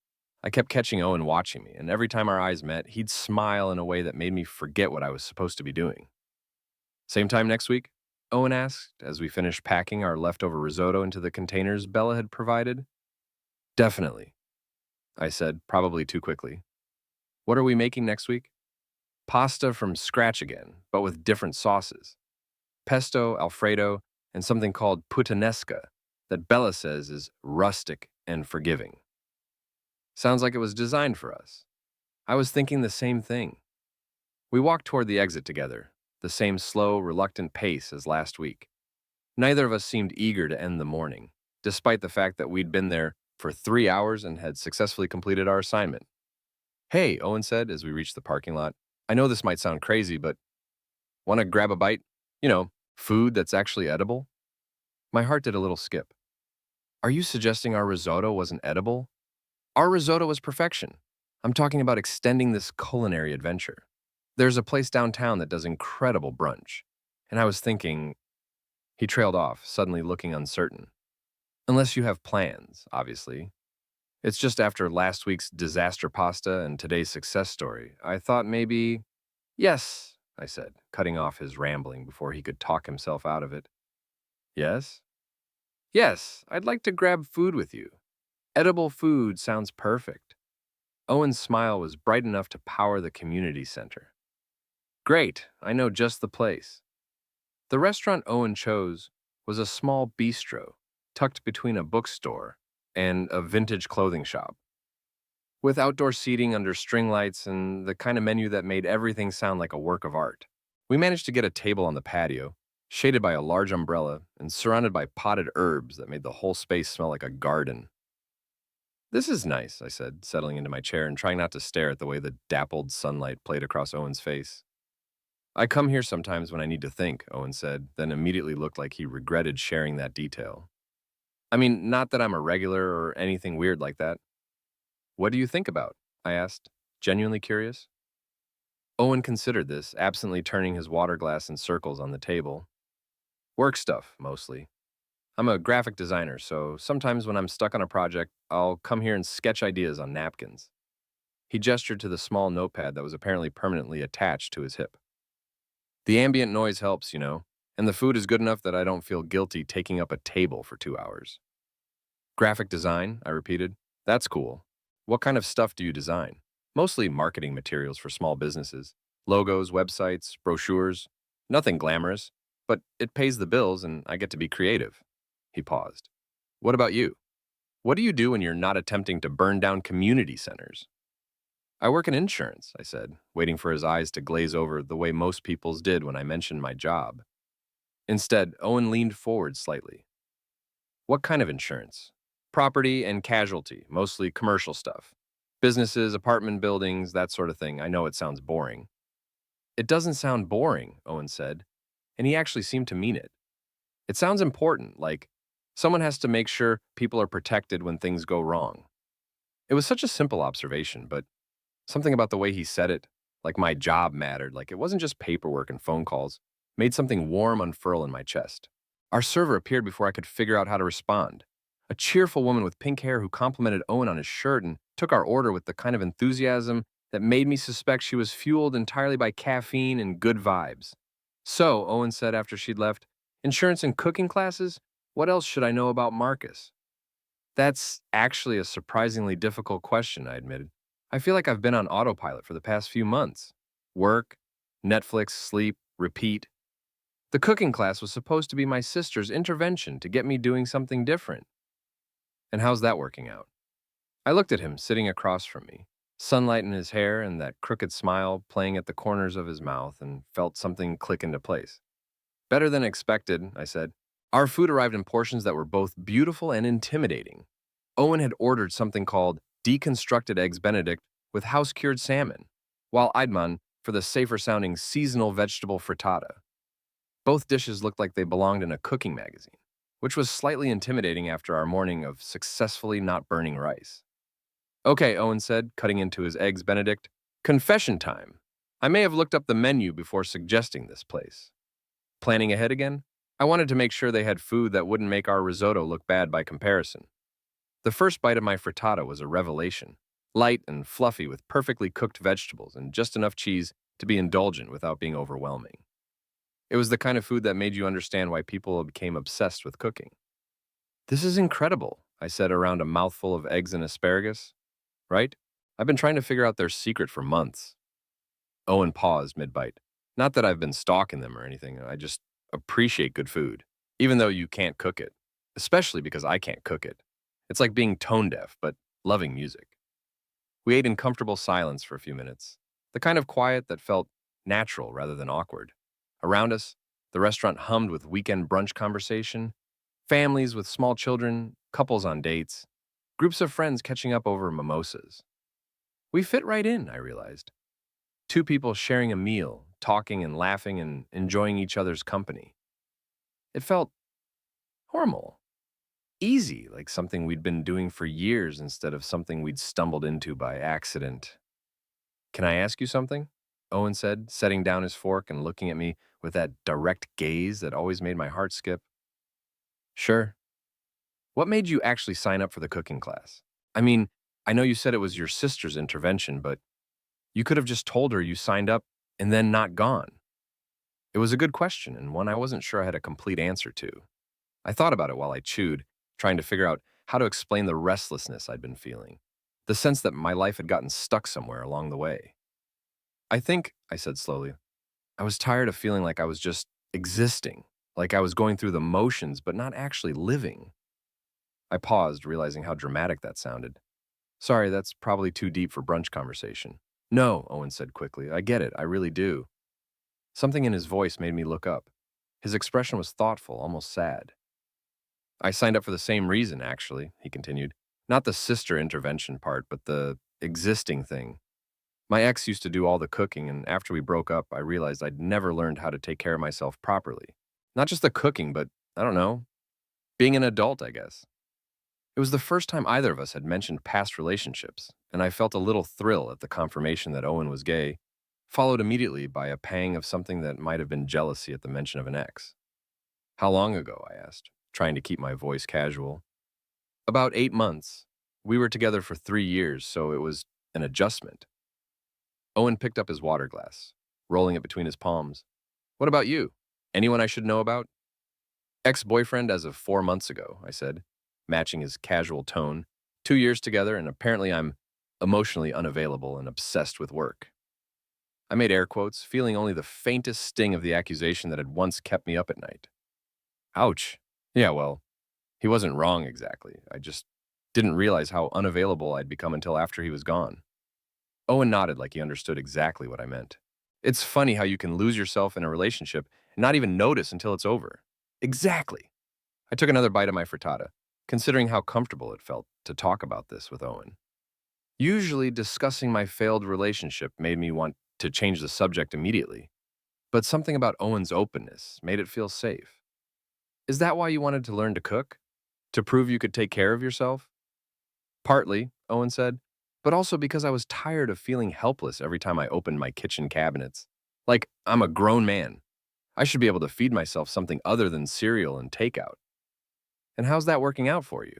I kept catching Owen watching me, and every time our eyes met, he'd smile in a way that made me forget what I was supposed to be doing. Same time next week? Owen asked as we finished packing our leftover risotto into the containers Bella had provided. Definitely, I said, probably too quickly. What are we making next week? Pasta from scratch again, but with different sauces. Pesto, Alfredo, and something called puttanesca that Bella says is rustic and forgiving. Sounds like it was designed for us. I was thinking the same thing. We walked toward the exit together, the same slow, reluctant pace as last week. Neither of us seemed eager to end the morning, despite the fact that we'd been there for 3 hours and had successfully completed our assignment. Hey, Owen said as we reached the parking lot. I know this might sound crazy, but want to grab a bite? You know, food that's actually edible? My heart did a little skip. Are you suggesting our risotto wasn't edible? Our risotto was perfection. I'm talking about extending this culinary adventure. There's a place downtown that does incredible brunch, and I was thinking. He trailed off, suddenly looking uncertain. Unless you have plans, obviously. It's just after last week's disaster pasta and today's success story, I thought maybe. Yes, I said, cutting off his rambling before he could talk himself out of it. Yes? Yes, I'd like to grab food with you. Edible food sounds perfect. Owen's smile was bright enough to power the community center. Great, I know just the place. The restaurant Owen chose was a small bistro tucked between a bookstore and a vintage clothing shop, with outdoor seating under string lights and the kind of menu that made everything sound like a work of art. We managed to get a table on the patio, shaded by a large umbrella and surrounded by potted herbs that made the whole space smell like a garden. This is nice, I said, settling into my chair and trying not to stare at the way the dappled sunlight played across Owen's face. I come here sometimes when I need to think, Owen said, then immediately looked like he regretted sharing that detail. I mean, not that I'm a regular or anything weird like that. What do you think about? I asked, genuinely curious. Owen considered this, absently turning his water glass in circles on the table. Work stuff, mostly. I'm a graphic designer, so sometimes when I'm stuck on a project, I'll come here and sketch ideas on napkins. He gestured to the small notepad that was apparently permanently attached to his hip. The ambient noise helps, and the food is good enough that I don't feel guilty taking up a table for 2 hours. Graphic design, I repeated. That's cool. What kind of stuff do you design? Mostly marketing materials for small businesses. Logos, websites, brochures. Nothing glamorous, but it pays the bills and I get to be creative. He paused. What about you? What do you do when you're not attempting to burn down community centers? I work in insurance, I said, waiting for his eyes to glaze over the way most people's did when I mentioned my job. Instead, Owen leaned forward slightly. What kind of insurance? Property and casualty, mostly commercial stuff. Businesses, apartment buildings, that sort of thing. I know it sounds boring. It doesn't sound boring, Owen said, and he actually seemed to mean it. It sounds important, like someone has to make sure people are protected when things go wrong. It was such a simple observation, but something about the way he said it, like my job mattered, like it wasn't just paperwork and phone calls, made something warm unfurl in my chest. Our server appeared before I could figure out how to respond. A cheerful woman with pink hair who complimented Owen on his shirt and took our order with the kind of enthusiasm that made me suspect she was fueled entirely by caffeine and good vibes. So, Owen said after she'd left, insurance and cooking classes? What else should I know about Marcus? That's actually a surprisingly difficult question, I admitted. I feel like I've been on autopilot for the past few months. Work, Netflix, sleep, repeat. The cooking class was supposed to be my sister's intervention to get me doing something different. And how's that working out? I looked at him sitting across from me, sunlight in his hair and that crooked smile playing at the corners of his mouth, and felt something click into place. Better than expected, I said. Our food arrived in portions that were both beautiful and intimidating. Owen had ordered something called deconstructed eggs Benedict with house-cured salmon, while Eidman for the safer-sounding seasonal vegetable frittata. Both dishes looked like they belonged in a cooking magazine, which was slightly intimidating after our morning of successfully not burning rice. Okay, Owen said, cutting into his eggs Benedict. Confession time. I may have looked up the menu before suggesting this place. Planning ahead again? I wanted to make sure they had food that wouldn't make our risotto look bad by comparison. The first bite of my frittata was a revelation, light and fluffy with perfectly cooked vegetables and just enough cheese to be indulgent without being overwhelming. It was the kind of food that made you understand why people became obsessed with cooking. This is incredible, I said around a mouthful of eggs and asparagus. Right? I've been trying to figure out their secret for months. Owen paused mid-bite. Not that I've been stalking them or anything, I just appreciate good food, even though you can't cook it, especially because I can't cook it. It's like being tone deaf, but loving music. We ate in comfortable silence for a few minutes, the kind of quiet that felt natural rather than awkward. Around us, the restaurant hummed with weekend brunch conversation, families with small children, couples on dates, groups of friends catching up over mimosas. We fit right in, I realized. Two people sharing a meal, talking and laughing and enjoying each other's company. It felt normal, easy, like something we'd been doing for years instead of something we'd stumbled into by accident. Can I ask you something? Owen said, setting down his fork and looking at me with that direct gaze that always made my heart skip. Sure. What made you actually sign up for the cooking class? I mean, I know you said it was your sister's intervention, but you could have just told her you signed up and then not gone. It was a good question and one I wasn't sure I had a complete answer to. I thought about it while I chewed, trying to figure out how to explain the restlessness I'd been feeling, the sense that my life had gotten stuck somewhere along the way. I think, I said slowly, I was tired of feeling like I was just existing, like I was going through the motions but not actually living. I paused, realizing how dramatic that sounded. Sorry, that's probably too deep for brunch conversation. No, Owen said quickly. I get it. I really do. Something in his voice made me look up. His expression was thoughtful, almost sad. I signed up for the same reason, actually, he continued. Not the sister intervention part, but the existing thing. My ex used to do all the cooking, and after we broke up, I realized I'd never learned how to take care of myself properly. Not just the cooking, but, I don't know, being an adult, I guess. It was the first time either of us had mentioned past relationships, and I felt a little thrill at the confirmation that Owen was gay, followed immediately by a pang of something that might have been jealousy at the mention of an ex. How long ago? I asked, trying to keep my voice casual. About 8 months. We were together for 3 years, so it was an adjustment. Owen picked up his water glass, rolling it between his palms. What about you? Anyone I should know about? Ex-boyfriend as of 4 months ago, I said, matching his casual tone. 2 years together, and apparently I'm emotionally unavailable and obsessed with work. I made air quotes, feeling only the faintest sting of the accusation that had once kept me up at night. Ouch. Yeah, well, he wasn't wrong exactly. I just didn't realize how unavailable I'd become until after he was gone. Owen nodded like he understood exactly what I meant. It's funny how you can lose yourself in a relationship and not even notice until it's over. Exactly. I took another bite of my frittata, considering how comfortable it felt to talk about this with Owen. Usually, discussing my failed relationship made me want to change the subject immediately, but something about Owen's openness made it feel safe. Is that why you wanted to learn to cook? To prove you could take care of yourself? Partly, Owen said, but also because I was tired of feeling helpless every time I opened my kitchen cabinets. Like, I'm a grown man. I should be able to feed myself something other than cereal and takeout. And how's that working out for you?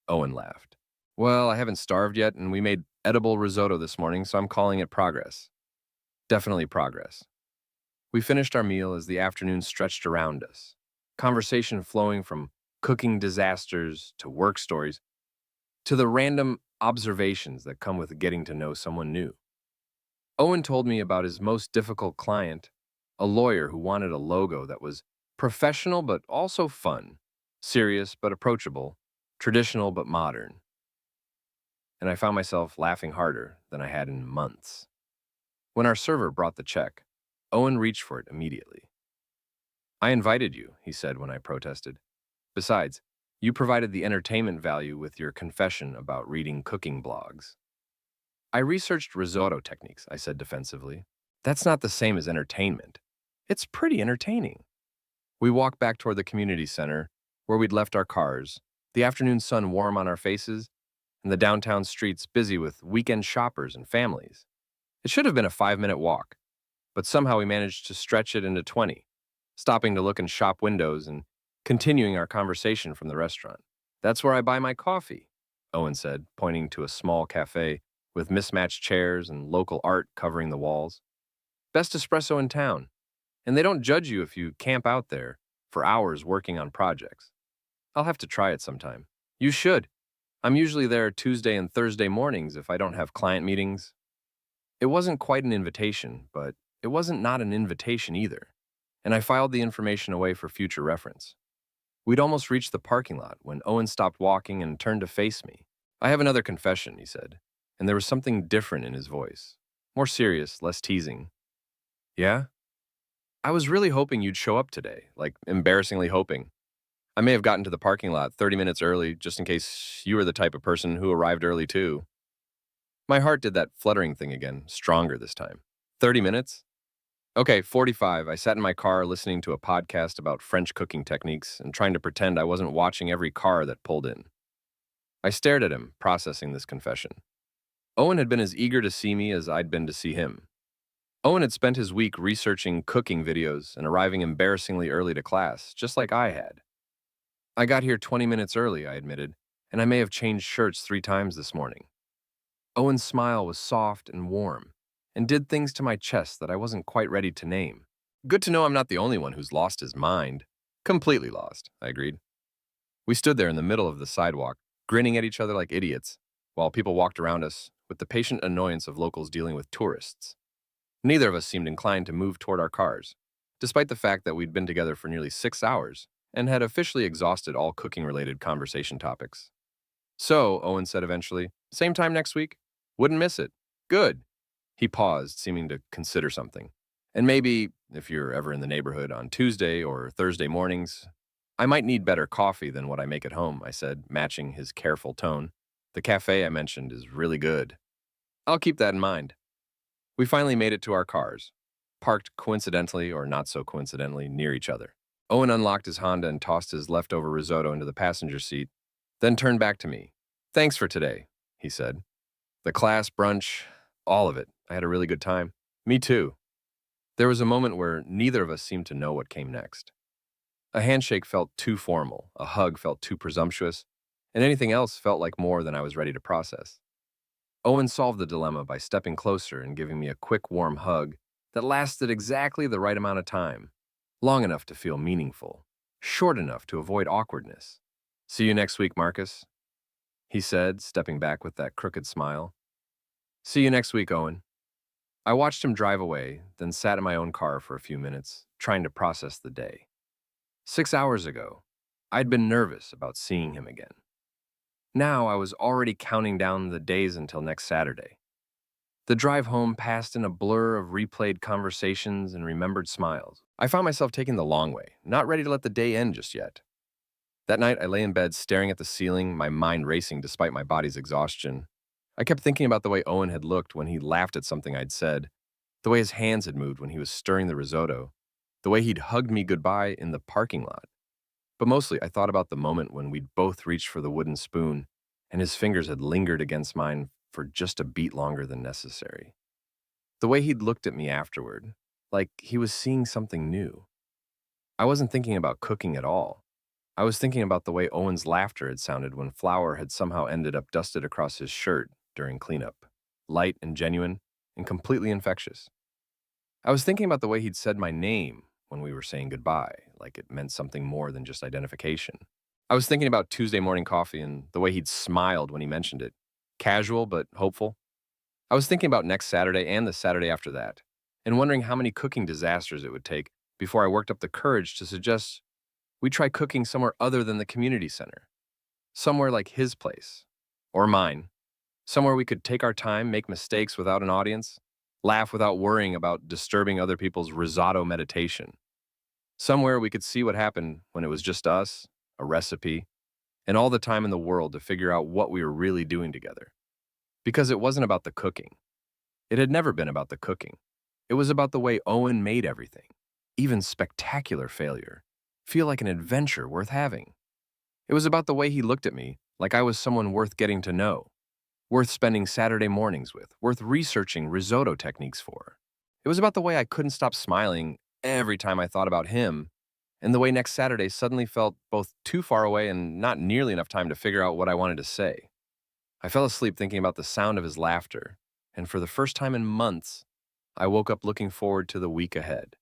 Owen laughed. Well, I haven't starved yet, and we made edible risotto this morning, so I'm calling it progress. Definitely progress. We finished our meal as the afternoon stretched around us, conversation flowing from cooking disasters to work stories to the random observations that come with getting to know someone new. Owen told me about his most difficult client, a lawyer who wanted a logo that was professional but also fun, serious but approachable, traditional but modern. And I found myself laughing harder than I had in months. When our server brought the check, Owen reached for it immediately. I invited you, he said when I protested. Besides, you provided the entertainment value with your confession about reading cooking blogs. I researched risotto techniques, I said defensively. That's not the same as entertainment. It's pretty entertaining. We walked back toward the community center, where we'd left our cars, the afternoon sun warm on our faces, and the downtown streets busy with weekend shoppers and families. It should have been a 5-minute walk, but somehow we managed to stretch it into 20, stopping to look in shop windows and continuing our conversation from the restaurant. That's where I buy my coffee, Owen said, pointing to a small cafe with mismatched chairs and local art covering the walls. Best espresso in town, and they don't judge you if you camp out there for hours working on projects. I'll have to try it sometime. You should. I'm usually there Tuesday and Thursday mornings if I don't have client meetings. It wasn't quite an invitation, but it wasn't not an invitation either, and I filed the information away for future reference. We'd almost reached the parking lot when Owen stopped walking and turned to face me. I have another confession, he said, and there was something different in his voice. More serious, less teasing. Yeah? I was really hoping you'd show up today, like embarrassingly hoping. I may have gotten to the parking lot 30 minutes early just in case you were the type of person who arrived early too. My heart did that fluttering thing again, stronger this time. 30 minutes? Okay, 45. I sat in my car listening to a podcast about French cooking techniques and trying to pretend I wasn't watching every car that pulled in. I stared at him, processing this confession. Owen had been as eager to see me as I'd been to see him. Owen had spent his week researching cooking videos and arriving embarrassingly early to class, just like I had. I got here 20 minutes early, I admitted, and I may have changed shirts 3 times this morning. Owen's smile was soft and warm, and did things to my chest that I wasn't quite ready to name. Good to know I'm not the only one who's lost his mind. Completely lost, I agreed. We stood there in the middle of the sidewalk, grinning at each other like idiots, while people walked around us with the patient annoyance of locals dealing with tourists. Neither of us seemed inclined to move toward our cars, despite the fact that we'd been together for nearly 6 hours and had officially exhausted all cooking-related conversation topics. So, Owen said eventually, same time next week? Wouldn't miss it. Good. He paused, seeming to consider something. And maybe, if you're ever in the neighborhood on Tuesday or Thursday mornings, I might need better coffee than what I make at home, I said, matching his careful tone. The cafe I mentioned is really good. I'll keep that in mind. We finally made it to our cars, parked coincidentally or not so coincidentally near each other. Owen unlocked his Honda and tossed his leftover risotto into the passenger seat, then turned back to me. Thanks for today, he said. The class, brunch, all of it. I had a really good time. Me too. There was a moment where neither of us seemed to know what came next. A handshake felt too formal, a hug felt too presumptuous, and anything else felt like more than I was ready to process. Owen solved the dilemma by stepping closer and giving me a quick, warm hug that lasted exactly the right amount of time, long enough to feel meaningful, short enough to avoid awkwardness. See you next week, Marcus, he said, stepping back with that crooked smile. See you next week, Owen. I watched him drive away, then sat in my own car for a few minutes, trying to process the day. 6 hours ago, I'd been nervous about seeing him again. Now I was already counting down the days until next Saturday. The drive home passed in a blur of replayed conversations and remembered smiles. I found myself taking the long way, not ready to let the day end just yet. That night, I lay in bed staring at the ceiling, my mind racing despite my body's exhaustion. I kept thinking about the way Owen had looked when he laughed at something I'd said, the way his hands had moved when he was stirring the risotto, the way he'd hugged me goodbye in the parking lot. But mostly, I thought about the moment when we'd both reached for the wooden spoon, and his fingers had lingered against mine for just a beat longer than necessary. The way he'd looked at me afterward, like he was seeing something new. I wasn't thinking about cooking at all. I was thinking about the way Owen's laughter had sounded when flour had somehow ended up dusted across his shirt during cleanup, light and genuine and completely infectious. I was thinking about the way he'd said my name when we were saying goodbye, like it meant something more than just identification. I was thinking about Tuesday morning coffee and the way he'd smiled when he mentioned it, casual but hopeful. I was thinking about next Saturday and the Saturday after that, and wondering how many cooking disasters it would take before I worked up the courage to suggest we try cooking somewhere other than the community center, somewhere like his place, or mine, somewhere we could take our time, make mistakes without an audience, laugh without worrying about disturbing other people's risotto meditation, somewhere we could see what happened when it was just us, a recipe, and all the time in the world to figure out what we were really doing together. Because it wasn't about the cooking. It had never been about the cooking. It was about the way Owen made everything, even spectacular failure, feel like an adventure worth having. It was about the way he looked at me like I was someone worth getting to know, worth spending Saturday mornings with, worth researching risotto techniques for. It was about the way I couldn't stop smiling every time I thought about him, and the way next Saturday suddenly felt both too far away and not nearly enough time to figure out what I wanted to say. I fell asleep thinking about the sound of his laughter, and for the first time in months, I woke up looking forward to the week ahead.